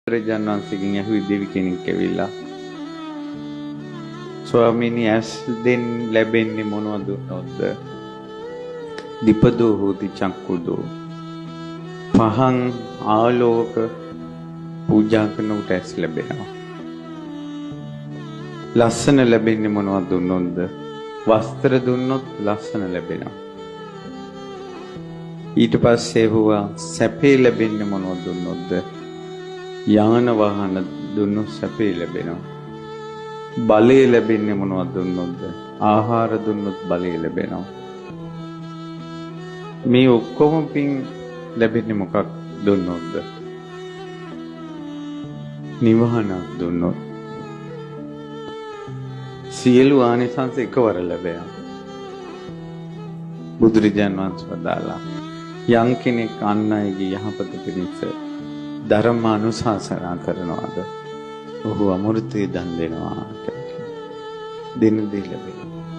බුදුරජාණන් වහන්සේගෙන් ඇහුවේ දෙවි කෙනෙක් ඇවිල්ලා ස්වාමීනි ඇස් දෙන් ලැබෙන්නේ මොනවද උනොත්ද? දීපදෝ හෝති චක්කුදෝ. පහන් ආලෝක පූජා කරනකොට ඇස් ලැබෙනවා. ලස්සන ලැබෙන්නේ මොනවද උනොත්ද? වස්ත්‍ර දුන්නොත් ලස්සන ලැබෙනවා. ඊට පස්සේ හුවා සැපේ ලැබෙන්නේ මොනවද දුන්නොත්ද? යාන වාහන දුන්නොත් සැපේ ලැබෙනවා. බලය ලැබෙන්නේ මොනවද දුන්නොත්ද? ආහාර දුන්නොත් බලය ලැබෙනවා. මේ ඔක්කොම පින් ලැබෙන්නේ මොකක් දුන්නොත්ද? නිවහනක් දුන්නොත්. සියලු ආනිසංස එකවර ලැබෙනවා. බුදුරජාණන් වහන්සේ වදාළා යම් කෙනෙක් අන් අයගේ යහපත පිණිස ධර්ම අනුශාසනා කරනවාද ඔහු අමෘතය දන් දෙනවා. දෙන දේ ලැබෙනවා.